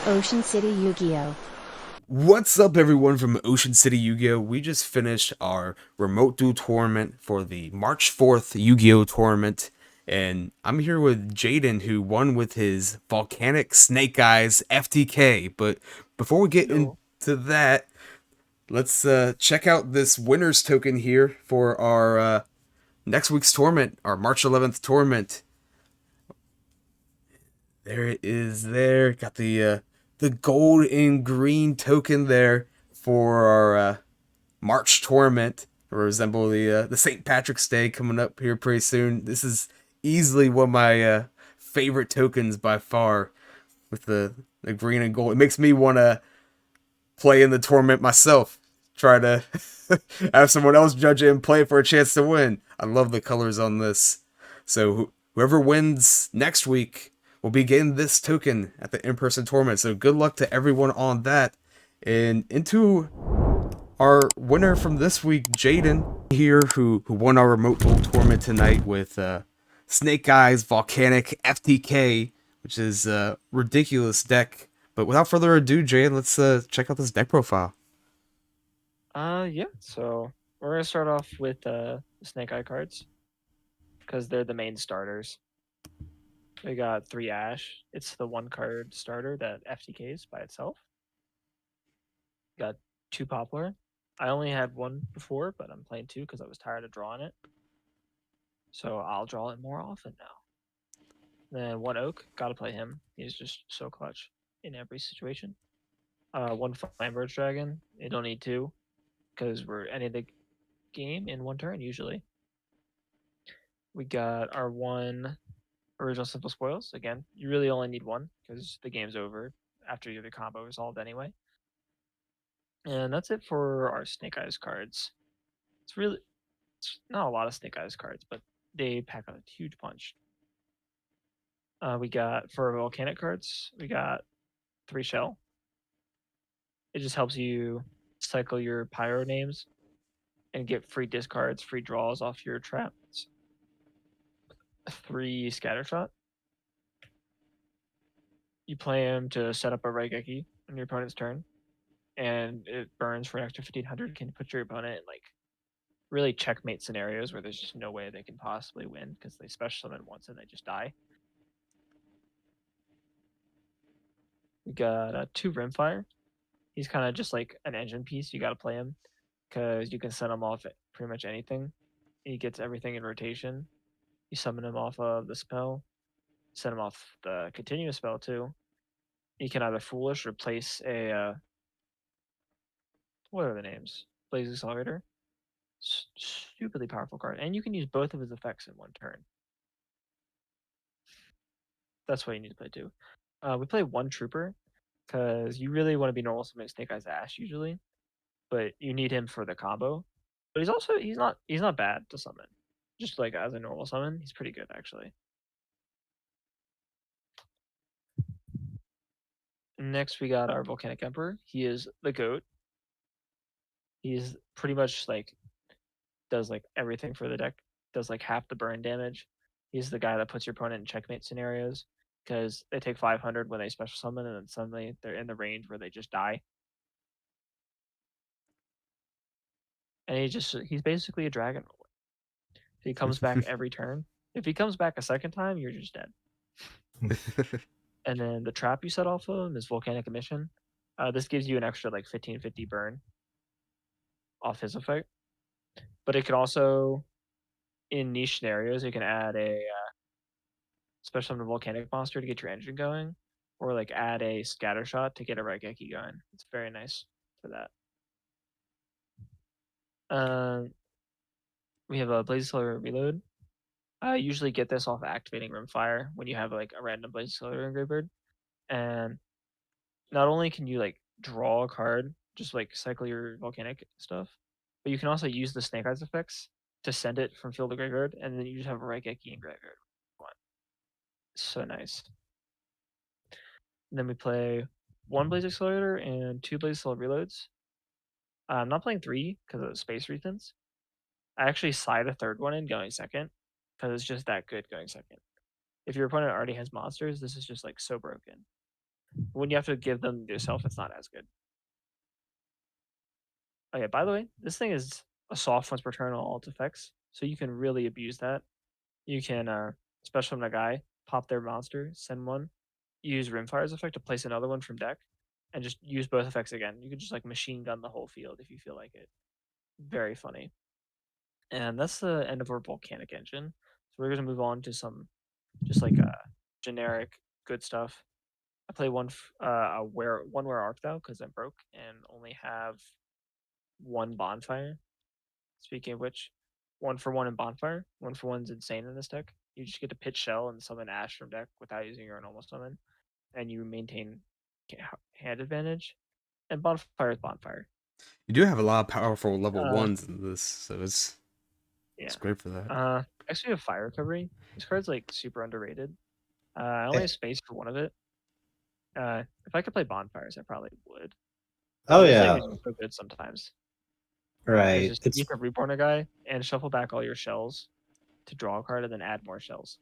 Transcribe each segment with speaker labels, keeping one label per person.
Speaker 1: Ocean City Yu-Gi-Oh!
Speaker 2: What's up, everyone from Ocean City Yu-Gi-Oh! We just finished our remote duel tournament for the March 4th Yu-Gi-Oh! Tournament, and I'm here with Jaden, who won with his Volcanic Snake Eyes FTK. But before we get
Speaker 3: Yo.
Speaker 2: into that, let's check out this winner's token here for our next week's tournament, our March 11th tournament. There it is. There, got the gold and green token there for our March tournament. Resemble the St. Patrick's Day coming up here pretty soon. This is easily one of my favorite tokens by far, with the green and gold. It makes me want to play in the tournament myself. Try to have someone else judge it and play for a chance to win. I love the colors on this. So whoever wins next week will be getting this token at the in-person tournament. So good luck to everyone on that. And into our winner from this week, Jaden here, who won our remote duel tournament tonight with Snake Eyes Volcanic FTK, which is a ridiculous deck. But without further ado, Jaden, let's check out this deck profile.
Speaker 3: Yeah. So we're gonna start off with the Snake Eye cards because they're the main starters. We got 3 Ash. It's the 1 card starter that FTKs by itself. Got 2 Poplar. I only had 1 before, but I'm playing 2 because I was tired of drawing it. So I'll draw it more often now. Then 1 Oak. Gotta play him. He's just so clutch in every situation. 1 Flamebird Dragon. You don't need 2 because we're ending the game in 1 turn usually. We got our 1 original simple spoils. Again, you really only need 1 because the game's over after you have your combo resolved anyway. And that's it for our Snake Eyes cards. It's not a lot of Snake Eyes cards, but they pack a huge punch. We got, for Volcanic cards, we got 3 Shell. It just helps you cycle your Pyro names and get free discards, free draws off your traps. 3 Scattershot. You play him to set up a Raigeki on your opponent's turn, and it burns for an extra 1500. Can put your opponent in like really checkmate scenarios where there's just no way they can possibly win because they special summon once and they just die. We got 2 Rimfire. He's kind of just like an engine piece. You got to play him because you can send him off at pretty much anything. He gets everything in rotation. You summon him off of the spell, send him off the continuous spell too. You can either Foolish or place a what are the names? Blaze Accelerator. Stupidly powerful card, and you can use both of his effects in 1 turn. That's why you need to play 2. We play 1 Trooper because you really want to be normal summoning Snake Eyes Ash usually, but you need him for the combo. But he's not bad to summon. Just like as a normal summon, he's pretty good actually. Next we got our Volcanic Emperor. He is the goat. He's pretty much like does like everything for the deck. Does like half the burn damage. He's the guy that puts your opponent in checkmate scenarios because they take 500 when they special summon, and then suddenly they're in the range where they just die. And he's basically a dragon roller. He comes back every turn. If he comes back a second time, you're just dead. And then the trap you set off of him is Volcanic Emission. This gives you an extra like 1550 burn off his effect. But it can also, in niche scenarios, you can add a special summon volcanic monster to get your engine going, or like add a scatter shot to get a Raigeki going. It's very nice for that. We have a Blaze Accelerator Reload. I usually get this off activating Rimfire when you have like a random Blaze Accelerator in Graveyard. And not only can you like draw a card, just like cycle your volcanic stuff, but you can also use the Snake Eyes effects to send it from field to graveyard, and then you just have a Raigeki in graveyard. So nice. And then we play 1 Blaze Accelerator and 2 Blaze Accelerator reloads. I'm not playing 3 because of the space reasons. I actually side a 3rd one in going second because it's just that good going second. If your opponent already has monsters, this is just like so broken. When you have to give them yourself, it's not as good. Okay, by the way, this thing is a soft once per turn on alt effects, so you can really abuse that. You can special summon a guy, pop their monster, send one, use Rimfire's effect to place another one from deck, and just use both effects again. You can just like machine gun the whole field if you feel like it. Very funny. And that's the end of our volcanic engine. So we're gonna move on to some just like generic good stuff. I play one where arc though because I'm broke and only have one bonfire. Speaking of which, 1 for 1 in bonfire. 1 for 1's insane in this deck. You just get to pitch shell and summon Ash from deck without using your normal summon, and you maintain hand advantage. And bonfire is bonfire.
Speaker 2: You do have a lot of powerful level
Speaker 3: Uh,
Speaker 2: ones in this, so it's
Speaker 3: yeah.
Speaker 2: great for that.
Speaker 3: Actually, have fire recovery. This card's like super underrated. I only
Speaker 1: Eh,
Speaker 3: have space for one of it. If I could play bonfires, I probably would. But
Speaker 1: Oh
Speaker 3: this deck
Speaker 1: yeah,
Speaker 3: is just so good sometimes because
Speaker 1: right.
Speaker 3: just you
Speaker 1: It's
Speaker 3: can reborn a guy and shuffle back all your shells to draw a card and then add more shells.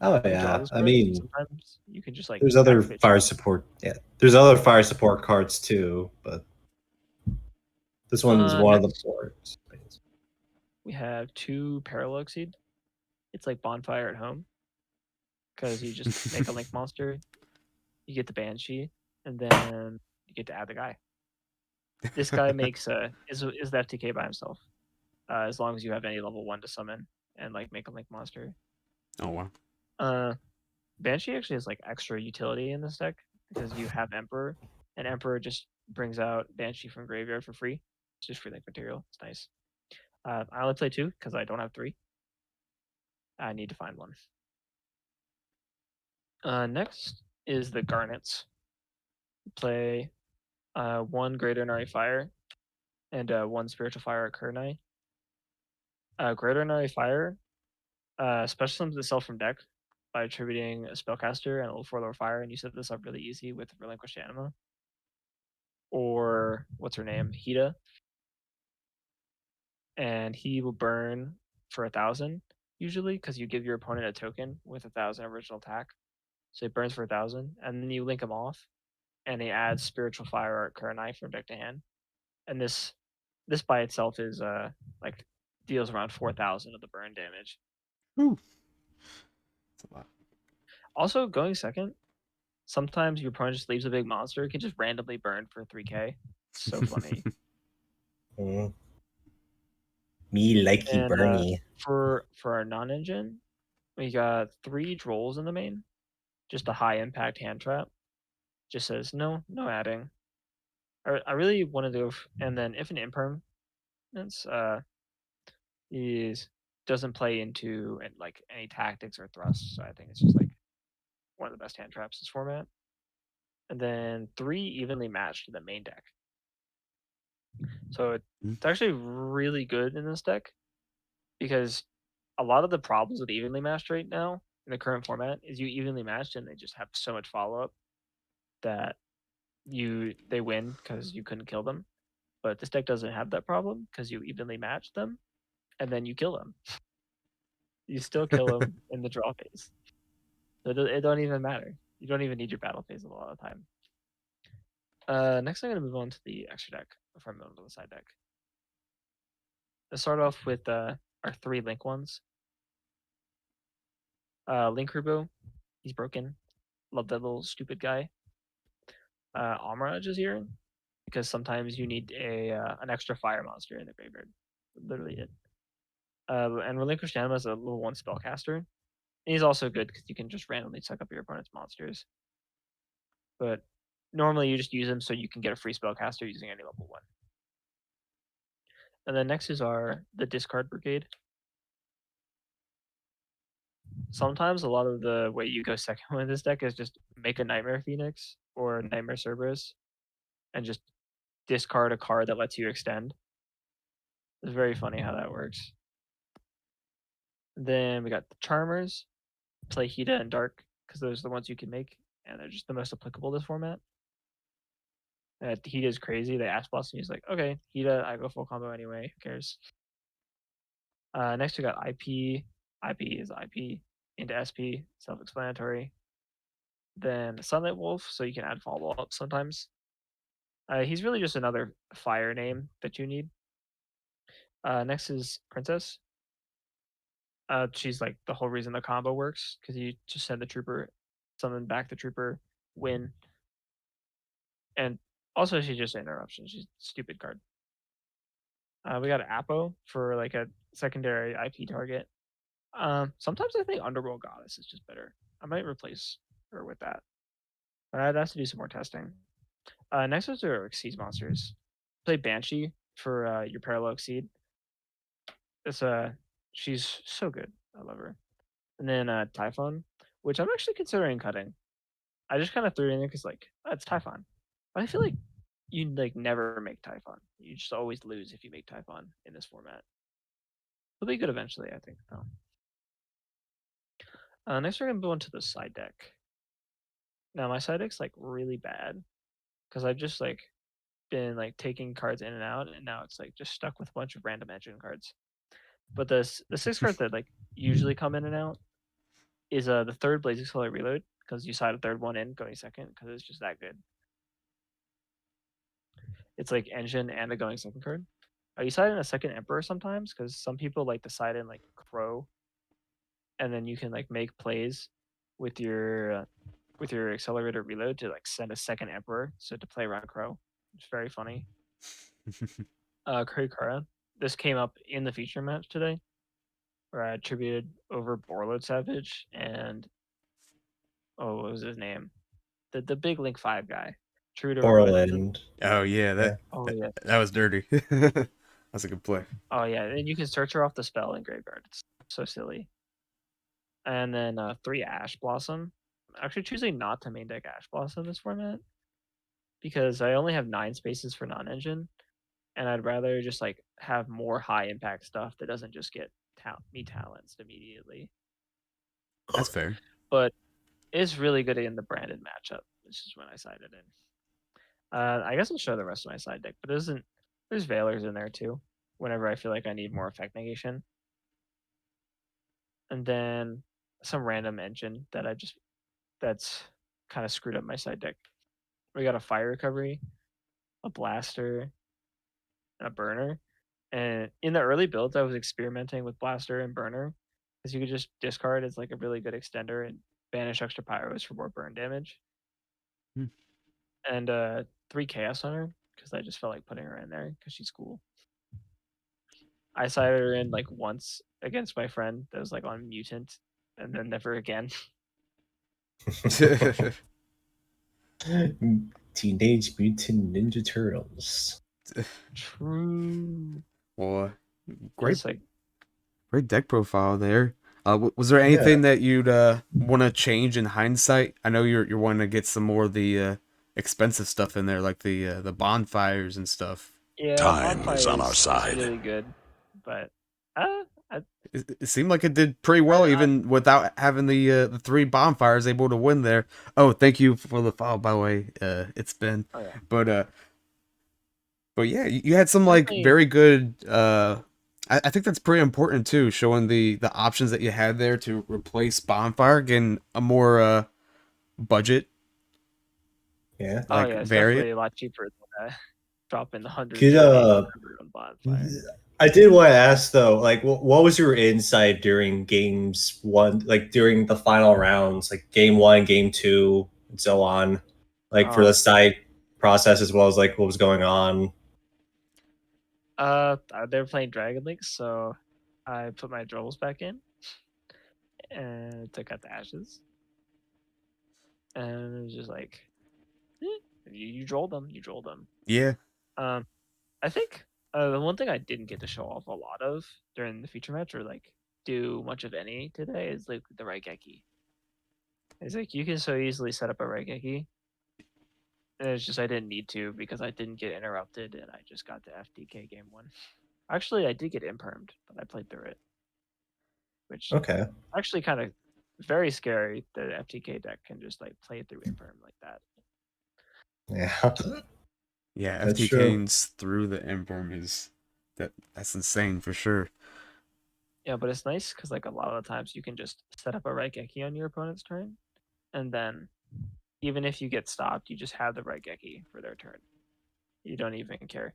Speaker 1: oh
Speaker 3: You draw
Speaker 1: yeah.
Speaker 3: this
Speaker 1: I
Speaker 3: card.
Speaker 1: mean,
Speaker 3: Sometimes you can just like
Speaker 1: there's other
Speaker 3: activate
Speaker 1: fire
Speaker 3: shells.
Speaker 1: support. Yeah, there's other fire support cards too, but this one's one of the
Speaker 3: Next
Speaker 1: boards.
Speaker 3: we have 2 Parallel Exceed. It's like bonfire at home because you just make a link monster, you get the Banshee, and then you get to add the guy. This guy makes is the FTK by himself, as long as you have any level 1 to summon and like make a link monster.
Speaker 2: Oh wow.
Speaker 3: Uh, Banshee actually has like extra utility in this deck because you have Emperor, and Emperor just brings out Banshee from graveyard for free. It's just free link material. It's nice. I only play 2 because I don't have 3. I need to find one. Next is the Garnets. Play 1 Greater Nari Fire and 1 Spiritual Fire at Kurnai. Greater Nari Fire special summons itself from deck by attributing a spellcaster and a level 4 lower fire, and you set this up really easy with Relinquished Anima. Or what's her name? Hida. And he will burn for 1,000 usually because you give your opponent a token with 1,000 original attack. So he burns for 1,000, and then you link him off, and he adds Spiritual Fire or Current Knife from deck to hand. And this by itself is like deals around 4,000 of the burn damage.
Speaker 2: Whew. That's a lot.
Speaker 3: Also, going second, sometimes your opponent just leaves a big monster, it can just randomly burn for 3k. It's so funny.
Speaker 1: Mm. Me likey
Speaker 3: And
Speaker 1: Bernie.
Speaker 3: for our non-engine, we got 3 Drolls in the main. Just a high impact hand trap. Just says no adding. I really want to do, and then if an impermanence is doesn't play into like any tactics or thrusts, so I think it's just like one of the best hand traps in this format. And then 3 evenly matched to the main deck. So it's actually really good in this deck because a lot of the problems with evenly matched right now in the current format is you evenly matched and they just have so much follow up that they win because you couldn't kill them. But this deck doesn't have that problem because you evenly match them and then you kill them. You still kill them in the draw phase. So it don't even matter. You don't even need your battle phase a lot of the time. Next, I'm going to move on to the extra deck before I move on to the side deck. Let's start off with our 3 link ones. Link Rubo, he's broken. Love that little stupid guy. Amaraj is here because sometimes you need an extra fire monster in the graveyard. Literally it. And Relinquished Anima is a level 1 spellcaster. And he's also good because you can just randomly suck up your opponent's monsters. But normally you just use him so you can get a free spellcaster using any level 1. And then next is the Discard Brigade. Sometimes a lot of the way you go second with this deck is just make a Nightmare Phoenix or Nightmare Cerberus and just discard a card that lets you extend. It's very funny how that works. Then we got the Charmers. Play Hida and Dark because those are the ones you can make, and they're just the most applicable this format. Hida is crazy. They Ash Blossom. He's like, okay, Hida, I go full combo anyway. Who cares? Next we got IP. IP is IP into SP. Self-explanatory. Then Sunlight Wolf, so you can add follow up sometimes. He's really just another fire name that you need. Next is Princess. She's like the whole reason the combo works because you just send the trooper, summon back the trooper, win, and also she's just an interruption. She's a stupid card. We got Apo for like a secondary IP target. Sometimes I think Underworld Goddess is just better. I might replace her with that. But I'd have to do some more testing. Next is our Exceed monsters. Play Banshee for your Parallel Exceed. It's she's so good. I love her. And then Typhon, which I'm actually considering cutting. I just kind of threw it in there because like it's Typhon, but I feel like you like never make Typhon. You just always lose if you make Typhon in this format. It'll be good eventually, I think. Though. Next, we're gonna go into the side deck. Now my side deck's like really bad because I've just like been like taking cards in and out, and now it's like just stuck with a bunch of random engine cards. But the 6 cards that like usually come in and out is the third Blazing Solar Reload because you side a third one in going second because it's just that good. It's like engine and a going second card. You side in a second Emperor sometimes because some people like to side in like Crow, and then you can like make plays with your accelerator reload to like send a second Emperor, so to play around Crow. It's very funny. Kurikara. This came up in the feature match today, where I attributed over Borlode Savage and what was his name? The big Link 5 guy. True to
Speaker 1: Orland.
Speaker 2: Oh yeah,
Speaker 1: Yeah.
Speaker 2: that was dirty. That's a good play.
Speaker 3: Oh yeah, and you can search her off the spell in graveyard. It's so silly. And then 3 Ash Blossom. I'm actually choosing not to main deck Ash Blossom this format because I only have 9 spaces for non-engine, and I'd rather just like have more high impact stuff that doesn't just get me talanced immediately.
Speaker 2: That's fair.
Speaker 3: But it's really good in the branded matchup. This is when I sided in. I guess I'll show the rest of my side deck, but there's Veilers in there too. Whenever I feel like I need more effect negation, and then some random engine that's kind of screwed up my side deck. We got a fire recovery, a blaster, and a burner. And in the early builds, I was experimenting with blaster and burner because you could just discard as like a really good extender and banish extra pyros for more burn damage.
Speaker 2: Hmm.
Speaker 3: And 3 chaos on her because I just felt like putting her in there because she's cool. I sided her in like once against my friend that was like on mutant, and then never again.
Speaker 1: Teenage Mutant Ninja Turtles.
Speaker 3: True.
Speaker 2: Well, great,
Speaker 3: Just like
Speaker 2: great deck profile there. Was there
Speaker 1: Yeah.
Speaker 2: anything that you'd want to change in hindsight? I know you're wanting to get some more of the expensive stuff in there, like the bonfires and stuff.
Speaker 3: yeah,
Speaker 4: Time is on
Speaker 3: Bonfire
Speaker 4: our side.
Speaker 3: really good, but
Speaker 2: It seemed like it did pretty well, even without having the 3 bonfires able to win there. Oh, thank you for the follow, by the way. It's been,
Speaker 3: oh yeah.
Speaker 2: but yeah, you had some like
Speaker 3: Definitely.
Speaker 2: very good. I think that's pretty important too, showing the options that you had there to replace bonfire, getting a more budget
Speaker 1: Yeah.
Speaker 3: Oh
Speaker 2: like
Speaker 3: yeah, it's
Speaker 2: variant.
Speaker 3: definitely a lot cheaper than dropping the hundred
Speaker 1: Could
Speaker 3: on bonfire.
Speaker 1: I did want to ask though, like, what was your insight during games one, like during the final rounds, like game 1, game 2, and so on, like for the side process as well as like what was going on?
Speaker 3: They were playing Dragon Link, so I put my dribbles back in and took out the ashes, and it was just like, you drolled them, you drolled them.
Speaker 2: Yeah,
Speaker 3: I think the one thing I didn't get to show off a lot of during the feature match or like do much of any today is like the Raigeki. It's like you can so easily set up a Raigeki. And it's just I didn't need to because I didn't get interrupted and I just got to FTK game 1. Actually, I did get impermed, but I played through it, which
Speaker 1: Okay.
Speaker 3: actually kind of very scary that FTK deck can just like play through imperm like that.
Speaker 1: Yeah.
Speaker 2: yeah.
Speaker 1: That's true.
Speaker 2: FTK's through the Emperor is that's insane for sure.
Speaker 3: Yeah, but it's nice because like a lot of the times you can just set up a Raigeki on your opponent's turn and then even if you get stopped, you just have the Raigeki for their turn. You don't even care.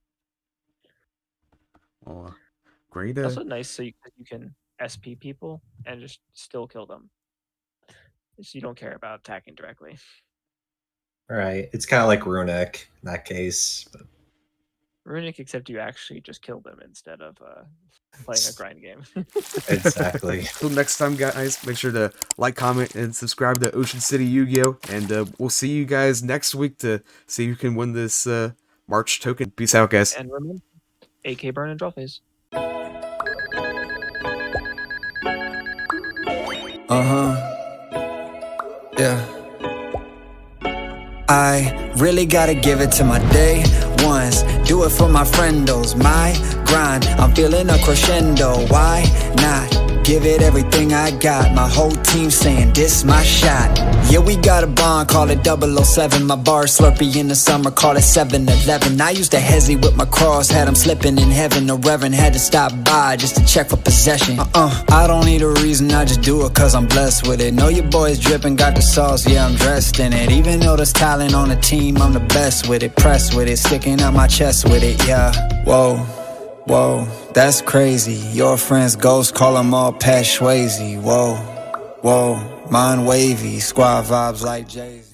Speaker 2: Oh, great.
Speaker 3: Also nice, so you can SP people and just still kill them. So you don't care about attacking directly.
Speaker 1: Right. It's kind of like Runic in that case. But...
Speaker 3: Runic, except you actually just kill them instead of playing a grind game.
Speaker 1: Exactly.
Speaker 2: Till next time, guys, make sure to like, comment, and subscribe to Ocean City Yu-Gi-Oh! And we'll see you guys next week to see who can win this March token. Peace out, guys.
Speaker 3: And remember, AK burn and draw phase.
Speaker 4: Yeah. I really gotta give it to my day ones. Do it for my friendos. My grind, I'm feeling a crescendo. Why not? Give it everything I got. My whole team saying this my shot. Yeah, we got a bond, call it 007. My bar Slurpee in the summer, call it 7-Eleven. I used to hesitate with my cross, had him slipping in heaven. The Reverend had to stop by just to check for possession. I don't need a reason, I just do it cause I'm blessed with it. Know your boy's dripping, got the sauce, yeah, I'm dressed in it. Even though there's talent on the team, I'm the best with it. Pressed with it, sticking out my chest with it, yeah. Whoa, whoa, that's crazy. Your friend's ghost, call them all Pat Swayze. Whoa, whoa, mind wavy, squad vibes like Jay-Z.